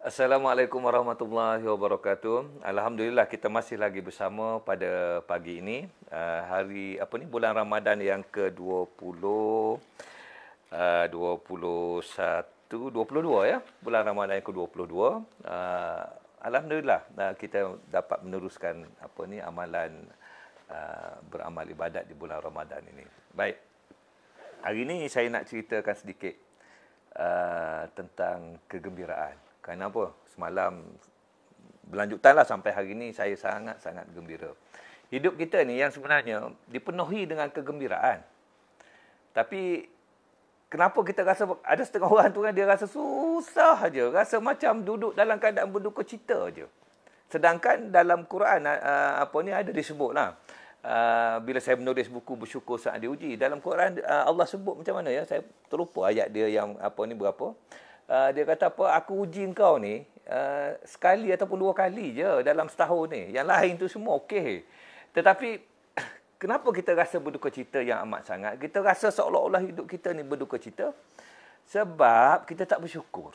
Assalamualaikum warahmatullahi wabarakatuh. Alhamdulillah kita masih lagi bersama pada pagi ini. Hari bulan Ramadan yang ke-20 21 22 ya. Bulan Ramadan yang ke-22. Alhamdulillah kita dapat meneruskan amalan beramal ibadat di bulan Ramadan ini. Baik. Hari ini saya nak ceritakan sedikit tentang kegembiraan. Kenapa? Semalam berlanjutanlah sampai hari ini saya sangat-sangat gembira. Hidup kita ni yang sebenarnya dipenuhi dengan kegembiraan. Tapi kenapa kita rasa ada setengah orang tu kan dia rasa susah aja, rasa macam duduk dalam keadaan berduka cita aja. Sedangkan dalam Quran ada disebutlah bila saya menulis buku Bersyukur Saat Diuji, dalam Quran Allah sebut macam mana ya, saya terlupa ayat dia yang berapa. Dia kata aku uji engkau ni sekali ataupun dua kali je dalam setahun ni. Yang lain tu semua okey. Tetapi kenapa kita rasa berduka cita yang amat sangat? Kita rasa seolah-olah hidup kita ni berduka cita sebab kita tak bersyukur.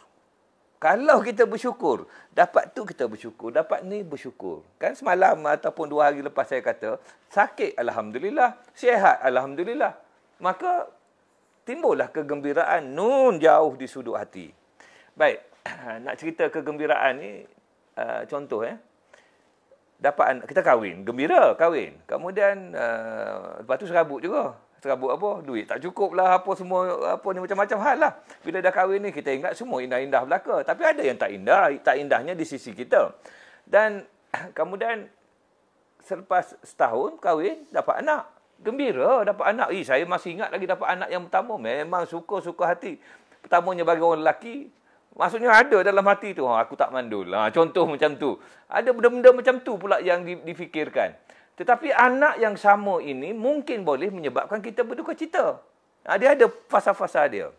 Kalau kita bersyukur, dapat tu kita bersyukur, dapat ni bersyukur. Kan semalam ataupun 2 hari lepas saya kata, sakit alhamdulillah, sihat alhamdulillah. Maka timbullah kegembiraan nun jauh di sudut hati. Baik, nak cerita kegembiraan ni, contoh dapat anak, kita kahwin, gembira kahwin. Kemudian lepas tu serabut juga. Serabut apa? Duit tak cukup lah, apa semua, ni macam-macam hal lah. Bila dah kahwin ni, kita ingat semua indah-indah belaka. Tapi ada yang tak indah, tak indahnya di sisi kita. Dan kemudian selepas setahun kahwin, dapat anak. Gembira dapat anak. Saya masih ingat lagi dapat anak yang pertama. Memang suka-suka hati. Pertamanya bagi orang lelaki, maksudnya ada dalam hati tu, aku tak mandul. Contoh macam tu. Ada benda-benda macam tu pula yang difikirkan. Tetapi anak yang sama ini mungkin boleh menyebabkan kita berduka cita. Dia ada fasa-fasa dia.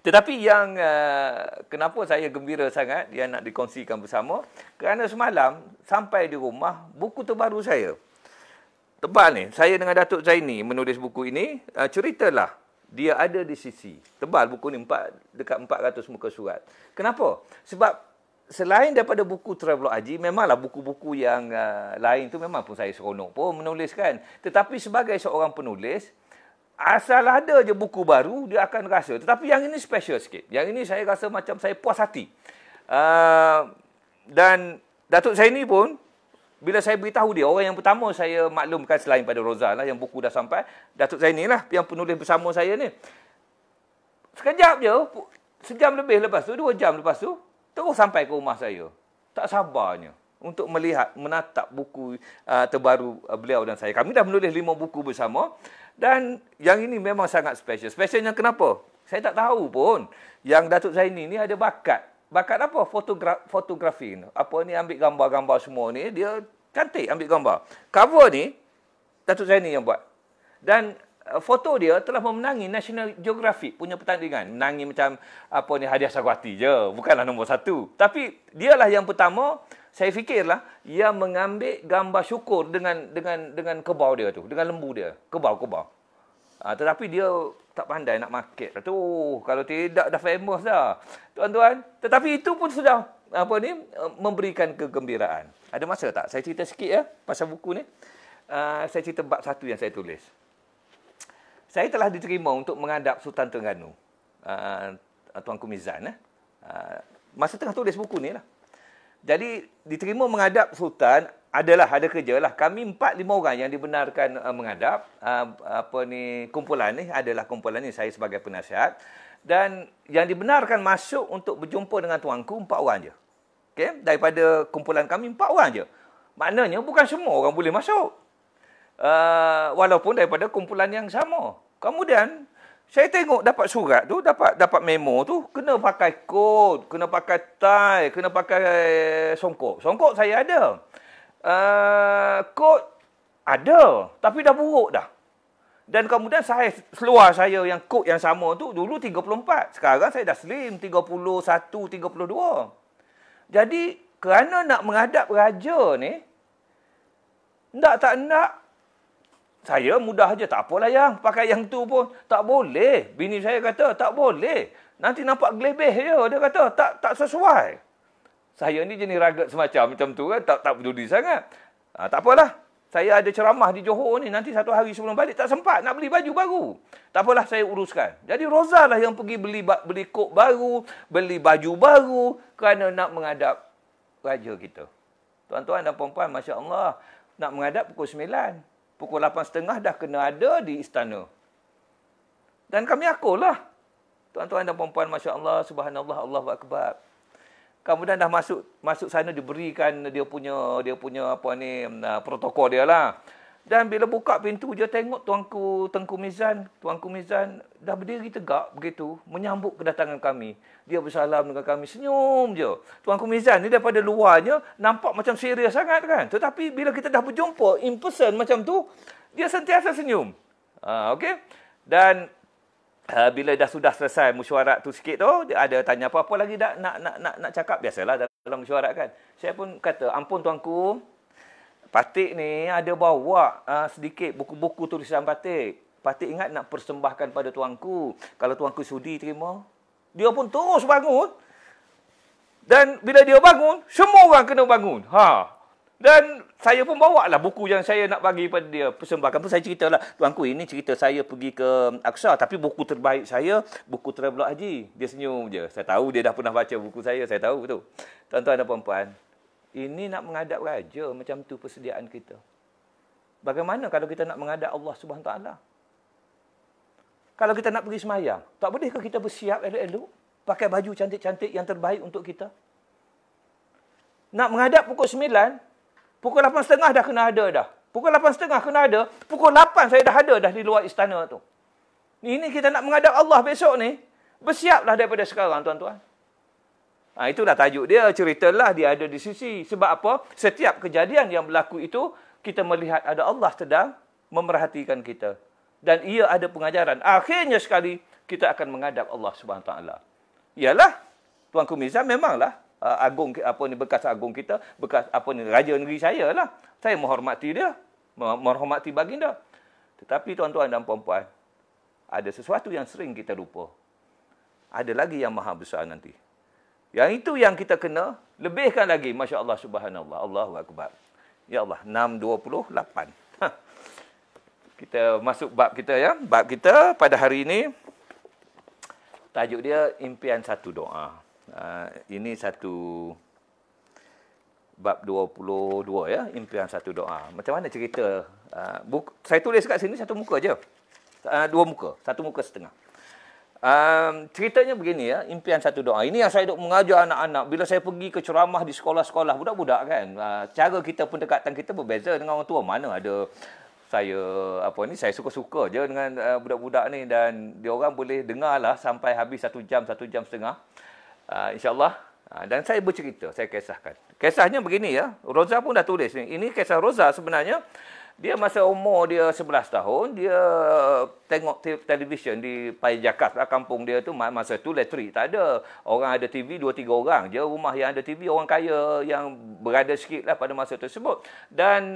Tetapi yang kenapa saya gembira sangat, yang nak dikongsikan bersama, kerana semalam sampai di rumah, buku terbaru saya. Tebal ni, saya dengan Datuk Zaini menulis buku ini, ceritalah. Dia ada di sisi. Tebal buku ni, dekat 400 muka surat. Kenapa? Sebab selain daripada buku Travelog Haji, memanglah buku-buku yang lain tu memang pun saya seronok pun menuliskan. Tetapi sebagai seorang penulis, asal ada je buku baru, dia akan rasa. Tetapi yang ini special sikit. Yang ini saya rasa macam saya puas hati. Dan Datuk Zaini pun, bila saya beritahu dia, orang yang pertama saya maklumkan selain pada Rozal lah, yang buku dah sampai, Datuk Zaini lah, yang penulis bersama saya ni. Sekejap je, sejam lebih lepas tu, 2 jam lepas tu, terus sampai ke rumah saya. Tak sabarnya untuk melihat, menatap buku terbaru beliau dan saya. Kami dah menulis 5 buku bersama. Dan yang ini memang sangat special. Specialnya kenapa? Saya tak tahu pun yang Datuk Zaini ni ada bakat. Bakat apa? Fotografi. Ambil gambar-gambar semua ni. Dia cantik ambil gambar. Cover ni, Datuk Zaini yang buat. Dan foto dia telah memenangi National Geographic punya pertandingan. Menangi macam hadiah Sagwati je. Bukanlah nombor 1. Tapi dialah yang pertama, saya fikirlah, yang mengambil gambar syukur dengan kebau dia tu. Dengan lembu dia. Kebau. Tetapi dia tak pandai nak market lah tu. Kalau tidak, dah famous dah. Tuan-tuan. Tetapi itu pun sudah memberikan kegembiraan. Ada masa tak? Saya cerita sikit ya pasal buku ni. Saya cerita bab 1 yang saya tulis. Saya telah diterima untuk menghadap Sultan Terengganu, Tuanku Mizan. Masa tengah tulis buku ni lah. Jadi, diterima menghadap Sultan, ada kerja lah. Kami 4-5 orang yang dibenarkan menghadap. Kumpulan ni adalah kumpulan ni, saya sebagai penasihat. Dan yang dibenarkan masuk untuk berjumpa dengan tuanku, 4 orang je. Okay? Daripada kumpulan kami, 4 orang je. Maknanya, bukan semua orang boleh masuk. Walaupun daripada kumpulan yang sama. Kemudian saya tengok dapat surat tu, dapat memo tu, kena pakai kod, kena pakai tie, kena pakai songkok. Songkok saya ada. Kod ada, tapi dah buruk dah. Dan kemudian seluar saya yang kod yang sama tu dulu 34. Sekarang saya dah slim 31, 32. Jadi kerana nak menghadap raja ni, tak nak, saya mudah aja, tak apalah yang pakai yang tu pun. Tak boleh. Bini saya kata, tak boleh. Nanti nampak gelebeh je. Dia kata, tak sesuai. Saya ni jenis ragat macam tu kan, tak peduli sangat. Tak apalah. Saya ada ceramah di Johor ni, nanti satu hari sebelum balik tak sempat nak beli baju baru. Tak apalah, saya uruskan. Jadi Roza lah yang pergi beli kok baru, beli baju baru kerana nak menghadap raja kita. Tuan-tuan dan puan-puan, Masya Allah, nak menghadap pukul 9. Pukul 8.30 dah kena ada di istana. Dan kami akurlah. Tuan-tuan dan puan-puan, Masya Allah, Subhanallah, Allahu Akbar. Kemudian dah masuk sana, diberikan dia punya apa ni, protokol dia lah. Dan bila buka pintu, dia tengok Tengku Mizan dah berdiri tegak begitu, menyambut kedatangan kami. Dia bersalam dengan kami, senyum je. Tuanku Mizan ni daripada luarnya nampak macam serius sangat kan. Tetapi bila kita dah berjumpa in person macam tu, dia sentiasa senyum. Okey. Dan bila sudah selesai mesyuarat tu sikit tu, dia ada tanya apa-apa lagi tak nak cakap. Biasalah dalam mesyuarat kan. Saya pun kata, ampun tuanku, Patik ni ada bawa sedikit buku-buku tulisan Patik. Patik ingat nak persembahkan pada tuanku. Kalau tuanku sudi terima. Dia pun terus bangun. Dan bila dia bangun, semua orang kena bangun. Dan saya pun bawa lah buku yang saya nak bagi pada dia, persembahkan. Saya ceritalah, tuanku, ini cerita saya pergi ke Aqsa, tapi buku terbaik saya, buku Travelog Haji. Dia senyum je. Saya tahu dia dah pernah baca buku saya tahu betul. Tuan-tuan dan puan-puan, ini nak menghadap raja macam tu persediaan kita. Bagaimana kalau kita nak menghadap Allah Subhanahu Wa Taala? Kalau kita nak pergi semayang, tak bolehkah kita bersiap elok-elok, pakai baju cantik-cantik yang terbaik untuk kita? Nak menghadap pukul 9, pukul 8.30 dah kena ada dah. Pukul 8.30 kena ada. Pukul 8 saya dah ada dah di luar istana tu. Ini kita nak menghadap Allah besok ni. Bersiaplah daripada sekarang, tuan-tuan. Itulah tajuk dia. Ceritalah dia ada di sisi. Sebab apa? Setiap kejadian yang berlaku itu, kita melihat ada Allah sedang memerhatikan kita. Dan ia ada pengajaran. Akhirnya sekali, kita akan menghadap Allah SWT. Ialah, Tuanku Mizan memanglah agung, bekas agung kita, bekas raja negeri saya lah. Saya menghormati dia, menghormati baginda. Tetapi tuan-tuan dan puan-puan, ada sesuatu yang sering kita lupa. Ada lagi yang maha besar nanti. Yang itu yang kita kena lebihkan lagi. Masya Allah, subhanallah, Allahu Akbar. Ya Allah, 6.28. Kita masuk bab kita ya. Bab kita pada hari ini, tajuk dia impian satu doa. Ini satu bab 22 ya, impian satu doa. Macam mana cerita? Saya tulis kat sini satu muka je. Dua muka, satu muka setengah. Ceritanya begini ya, impian satu doa. Ini yang saya duk mengajar anak-anak. Bila saya pergi ke ceramah di sekolah-sekolah, budak-budak kan, cara kita pendekatan kita berbeza dengan orang tua. Mana ada saya suka-suka je dengan budak-budak ni, dan dia orang boleh dengarlah sampai habis 1 jam, 1 jam setengah. InsyaAllah. Dan saya bercerita, saya kisahkan. Kisahnya begini ya, Roza pun dah tulis ni. Ini kisah Roza sebenarnya. Dia masa umur dia 11 tahun, dia tengok televisyen di Pai Jakas lah, kampung dia tu. Masa tu elektrik tak ada. Orang ada TV 2-3 orang je. Rumah yang ada TV orang kaya yang berada sikit lah pada masa tersebut. Dan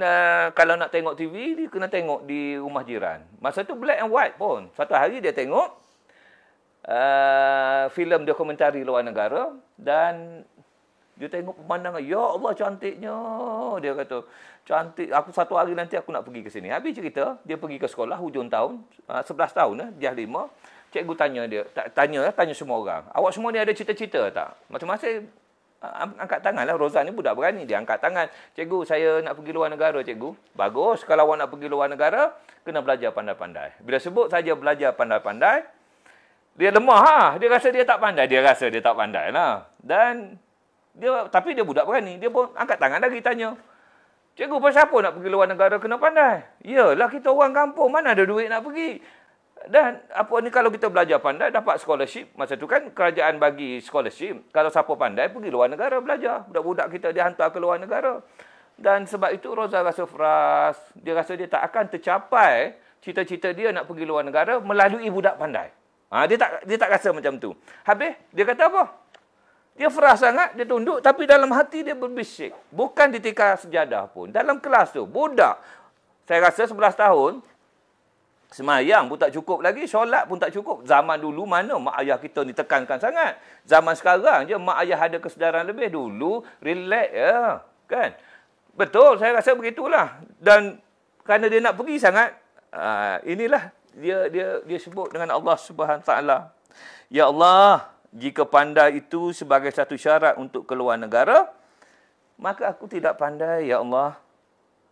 kalau nak tengok TV, dia kena tengok di rumah jiran. Masa tu black and white pun. Satu hari dia tengok filem dokumentari luar negara, dan dia tengok pemandangan, ya Allah cantiknya. Dia kata, cantik, aku satu hari nanti aku nak pergi ke sini. Habis cerita, dia pergi ke sekolah hujung tahun, 11 tahun, Jah 5. Cikgu tanya dia, tanya semua orang, awak semua ni ada cita-cita tak? Masing-masing angkat tangan lah. Roza ni budak berani, dia angkat tangan. Cikgu, saya nak pergi luar negara, cikgu. Bagus, kalau awak nak pergi luar negara, kena belajar pandai-pandai. Bila sebut saja belajar pandai-pandai, dia lemah. Dia rasa dia tak pandai lah. Dan tapi dia budak berani. Dia pun angkat tangan lagi tanya, cikgu, pasal apa nak pergi luar negara kena pandai? Yalah, kita orang kampung, mana ada duit nak pergi. Dan kalau kita belajar pandai, dapat scholarship. Masa tu kan kerajaan bagi scholarship. Kalau siapa pandai, pergi luar negara belajar. Budak-budak kita dihantar ke luar negara. Dan sebab itu Roza rasa frust. Dia rasa dia tak akan tercapai cita-cita dia nak pergi luar negara melalui budak pandai. Dia tak rasa macam tu. Habis, dia kata apa? Dia frust sangat, dia tunduk, tapi dalam hati dia berbisik. Bukan di tikar sejadah pun. Dalam kelas tu, budak, saya rasa 11 tahun, Semayang pun tak cukup lagi, solat pun tak cukup. Zaman dulu mana mak ayah kita ni tekankan sangat. Zaman sekarang je mak ayah ada kesedaran lebih. Dulu relax ya, kan? Betul, saya rasa begitulah. Dan kerana dia nak pergi sangat, inilah dia sebut dengan Allah Subhanahu taala. Ya Allah, jika pandai itu sebagai satu syarat untuk keluar negara, maka aku tidak pandai, ya Allah.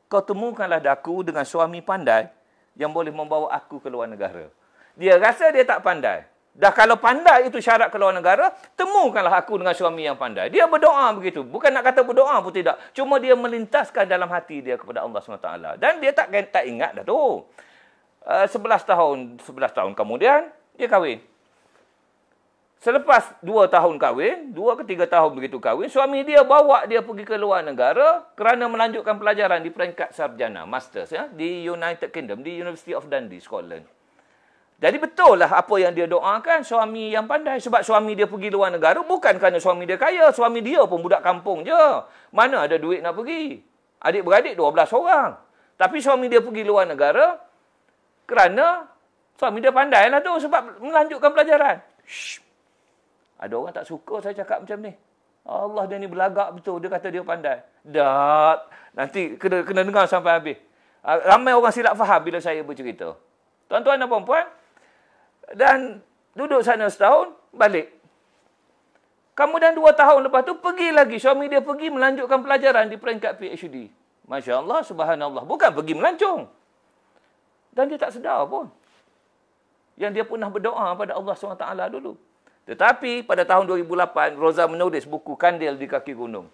Kau temukanlah aku dengan suami pandai yang boleh membawa aku ke luar negara. Dia rasa dia tak pandai. Dah kalau pandai itu syarat keluar negara, temukanlah aku dengan suami yang pandai. Dia berdoa begitu. Bukan nak kata berdoa pun tidak. Cuma dia melintaskan dalam hati dia kepada Allah SWT. Dan dia tak ingat dah tu. 11 tahun kemudian, dia kahwin. Selepas 2 tahun kahwin, 2 ke 3 tahun begitu kahwin, suami dia bawa dia pergi ke luar negara kerana melanjutkan pelajaran di peringkat sarjana, masters ya, di United Kingdom, di University of Dundee, Scotland. Jadi betul lah apa yang dia doakan, suami yang pandai. Sebab suami dia pergi luar negara bukan kerana suami dia kaya, suami dia pun budak kampung je. Mana ada duit nak pergi? Adik-beradik 12 orang. Tapi suami dia pergi luar negara kerana suami dia pandai lah tu sebab melanjutkan pelajaran. Shh. Ada orang tak suka saya cakap macam ni. Allah, dia ni belagak betul. Dia kata dia pandai. Tak. Nanti kena dengar sampai habis. Ramai orang silap faham bila saya bercerita. Tuan-tuan dan puan-puan. Dan duduk sana setahun, balik. Kemudian 2 tahun lepas tu, pergi lagi. Suami dia pergi melanjutkan pelajaran di peringkat PhD. Masya Allah, subhanallah. Bukan pergi melancong. Dan dia tak sedar pun. Yang dia pernah berdoa pada Allah SWT dulu. Tetapi pada tahun 2008, Roza menulis buku Kandil di Kaki Gunung.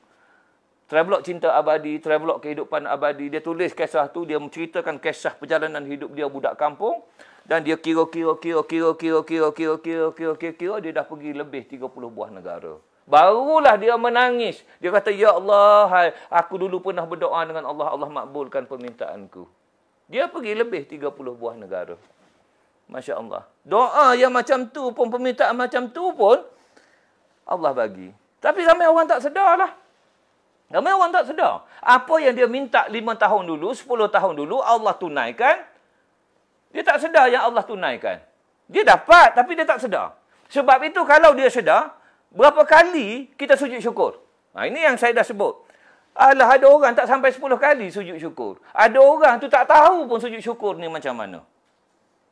Travelog Cinta Abadi, Travelog Kehidupan Abadi. Dia tulis kisah tu, dia menceritakan kisah perjalanan hidup dia budak kampung. Dan dia kira, dia dah pergi lebih 30 buah negara. Barulah dia menangis. Dia kata, ya Allah, aku dulu pernah berdoa dengan Allah, Allah makbulkan permintaanku. Dia pergi lebih 30 buah negara. Masya Allah. Doa yang macam tu pun, permintaan macam tu pun, Allah bagi. Tapi ramai orang tak sedar lah. Ramai orang tak sedar. Apa yang dia minta 5 tahun dulu, 10 tahun dulu, Allah tunaikan. Dia tak sedar yang Allah tunaikan. Dia dapat, tapi dia tak sedar. Sebab itu kalau dia sedar, berapa kali kita sujud syukur? Ini yang saya dah sebut. Alah, ada orang tak sampai 10 kali sujud syukur. Ada orang tu tak tahu pun sujud syukur ni macam mana.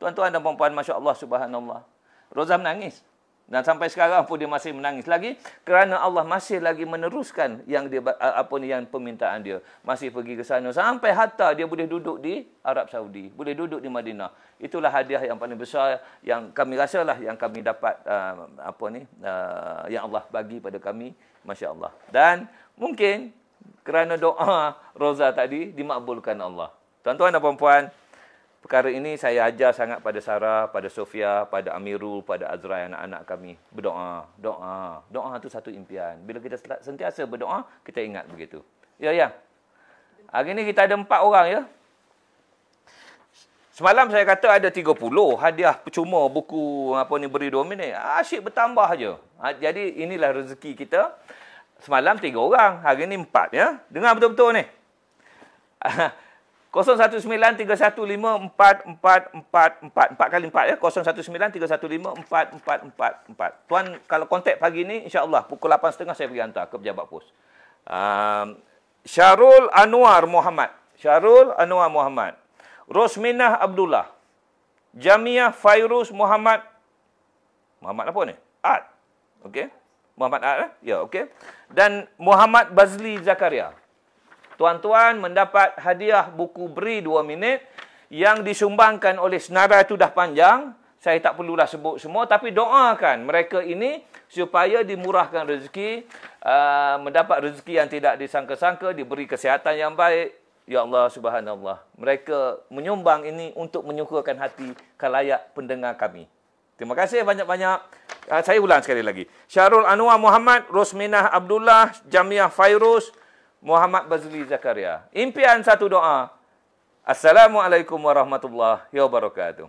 Tuan-tuan dan puan-puan, Masya Allah, subhanallah. Roza menangis. Dan sampai sekarang pun dia masih menangis lagi. Kerana Allah masih lagi meneruskan yang dia yang permintaan dia. Masih pergi ke sana. Sampai hatta dia boleh duduk di Arab Saudi. Boleh duduk di Madinah. Itulah hadiah yang paling besar yang kami rasalah, yang kami dapat, yang Allah bagi pada kami. Masya Allah. Dan mungkin kerana doa Roza tadi dimakbulkan Allah. Tuan-tuan dan puan-puan, perkara ini saya ajar sangat pada Sarah, pada Sofia, pada Amirul, pada Azrai, anak-anak kami. Berdoa, doa. Doa itu satu impian. Bila kita sentiasa berdoa, kita ingat begitu. Ya. Hari ini kita ada 4 orang ya. Semalam saya kata ada 30 hadiah percuma buku beri 2 minit. Asyik bertambah aja. Jadi inilah rezeki kita. Semalam 3 orang, hari ini 4 ya. Dengar betul-betul ni. 0193154444 kali 4 ya. 0193154444. Tuan kalau kontak pagi ni insya-Allah pukul 8.30 saya pergi hantar ke pejabat pos. Syarul Anwar Muhammad. Rosminah Abdullah. Jamiah Fairuz Muhammad. Muhammad apa ni? Ad. Okey. Muhammad Ad ya, okey. Dan Muhammad Bazli Zakaria. Tuan-tuan mendapat hadiah buku beri 2 minit yang disumbangkan oleh senarai itu dah panjang. Saya tak perlulah sebut semua. Tapi doakan mereka ini supaya dimurahkan rezeki. Mendapat rezeki yang tidak disangka-sangka. Diberi kesihatan yang baik. Ya Allah, subhanallah. Mereka menyumbang ini untuk menyukakan hati khalayak pendengar kami. Terima kasih banyak-banyak. Saya ulang sekali lagi. Syarul Anwar Muhammad, Rosminah Abdullah, Jamiah Fairuz, Muhammad Bazli Zakaria. Impian satu doa. Assalamualaikum warahmatullahi wabarakatuh.